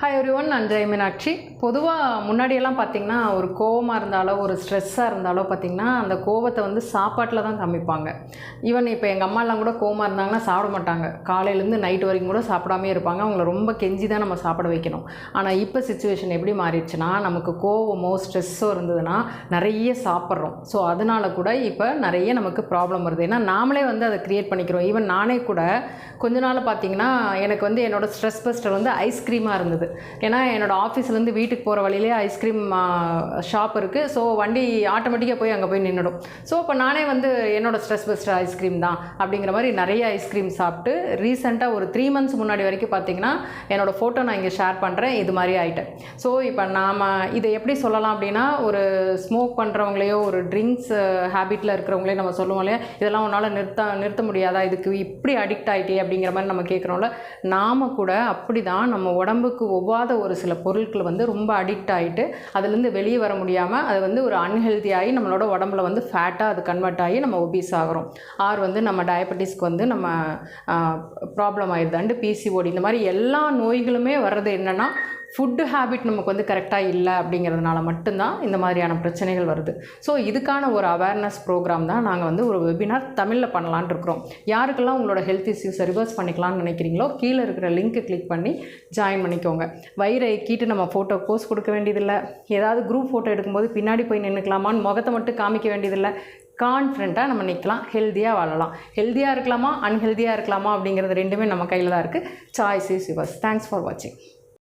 Hi everyone, நான் ஜெய் மீனாட்சி. பொதுவாக முன்னாடியெல்லாம் பார்த்திங்கன்னா ஒரு கோவமாக இருந்தாலோ ஒரு ஸ்ட்ரெஸ்ஸாக இருந்தாலோ பார்த்திங்கன்னா அந்த கோவத்தை வந்து சாப்பாட்டில் தான் காமிப்பாங்க. ஈவன் இப்போ எங்கள் அம்மாலாம் கூட கோவமாக இருந்தாங்கன்னா சாப்பிட மாட்டாங்க. காலையிலேருந்து நைட்டு வரைக்கும் கூட சாப்பிடாமே இருப்பாங்க. அவங்கள ரொம்ப கெஞ்சி தான் நம்ம சாப்பிட வைக்கணும். ஆனால் இப்போ சிச்சுவேஷன் எப்படி மாறிடுச்சுன்னா, நமக்கு கோவமோ ஸ்ட்ரெஸ்ஸோ இருந்ததுன்னா நிறைய சாப்பிட்றோம். ஸோ அதனால கூட இப்போ நிறைய நமக்கு ப்ராப்ளம் வருது. ஏன்னா நாமளே வந்து அதை க்ரியேட் பண்ணிக்கிறோம். ஈவன் நானே கூட கொஞ்ச நாள் பார்த்திங்கன்னா எனக்கு வந்து என்னோடய ஸ்ட்ரெஸ் பஸ்டர் வந்து ஐஸ்கிரீமாக இருந்தது. ஏன்னா என்னோடய ஆஃபீஸ்லேருந்து வீட்டுக்கு போகிற வழியிலே ஐஸ்கிரீம் ஷாப் இருக்குது. ஸோ வண்டி ஆட்டோமேட்டிக்காக போய் அங்கே போய் நின்றுடும். ஸோ இப்போ நானே வந்து என்னோடய ஸ்ட்ரெஸ் பஸ்டர் ஐஸ்கிரீம் தான் அப்படிங்கிற மாதிரி நிறைய ஐஸ்கிரீம் சாப்பிட்டு ரீசெண்டாக ஒரு 3 months முன்னாடி வரைக்கும் பார்த்திங்கன்னா என்னோடய ஃபோட்டோ நான் இங்கே ஷேர் பண்ணுறேன். இது மாதிரி ஆகிட்டேன். ஸோ இப்போ நாம் இதை எப்படி சொல்லலாம் அப்படின்னா, ஒரு ஸ்மோக் பண்ணுறவங்களையோ ஒரு ட்ரிங்க்ஸ் ஹேபிட்டில் இருக்கிறவங்களே நம்ம சொல்லுவோம் இல்லையா, இதெல்லாம் உன்னால் நிறுத்த முடியாதா, இதுக்கு இப்படி அடிக்ட் ஆகிட்டே அப்படிங்கிற மாதிரி நம்ம கேட்குறோம்ல. நாம் கூட அப்படி தான் நம்ம உடம்புக்கு ஒவ்வாத ஒரு சில பொருட்கள் வந்து ரொம்ப அடிக்ட் ஆகிட்டு அதுலேருந்து வெளியே வர முடியாமல் அது வந்து ஒரு அன்ஹெல்தி ஆகி நம்மளோட உடம்புல வந்து ஃபேட்டாக அது கன்வெர்ட் ஆகி நம்ம ஒபீஸ் ஆகிறோம். வந்து நம்ம டயபெட்டிஸ்க்கு வந்து நம்ம ப்ராப்ளம் ஆயிடுது. அண்டு பிசிஓடி இந்த மாதிரி எல்லா நோய்களுமே வர்றது என்னென்னா ஃபுட்டு ஹேபிட் நமக்கு வந்து கரெக்டாக இல்லை அப்படிங்கிறதுனால மட்டும்தான் இந்த மாதிரியான பிரச்சனைகள் வருது. ஸோ இதுக்கான ஒரு அவேர்னஸ் ப்ரோக்ராம் தான் நாங்கள் வந்து ஒரு வெபினார் தமிழில் பண்ணலான் இருக்கிறோம். யாருக்கெல்லாம் உங்களோட ஹெல்த் இஷ்யூஸை ரிவர்ஸ் பண்ணிக்கலாம்னு நினைக்கிறீங்களோ கீழே இருக்கிற லிங்க்கை கிளிக் பண்ணி ஜாயின் பண்ணிக்கோங்க. வயிறை கீட்டு நம்ம ஃபோட்டோ போஸ்ட் கொடுக்க வேண்டியதில்லை. ஏதாவது குரூப் ஃபோட்டோ எடுக்கும்போது பின்னாடி போய் நின்றுக்கலாமான்னு முகத்தை மட்டும் காமிக்க வேண்டியதில்லை. கான்ஃபிடென்ட்டாக நம்ம நிற்கலாம், ஹெல்த்தியாக வாழலாம். ஹெல்த்தியாக இருக்கலாமா அன்ஹெல்த்தியாக இருக்கலாமா அப்படிங்கிறது ரெண்டுமே நம்ம கையில் தான் இருக்குது. Choice is yours. Thanks for வாட்சிங்.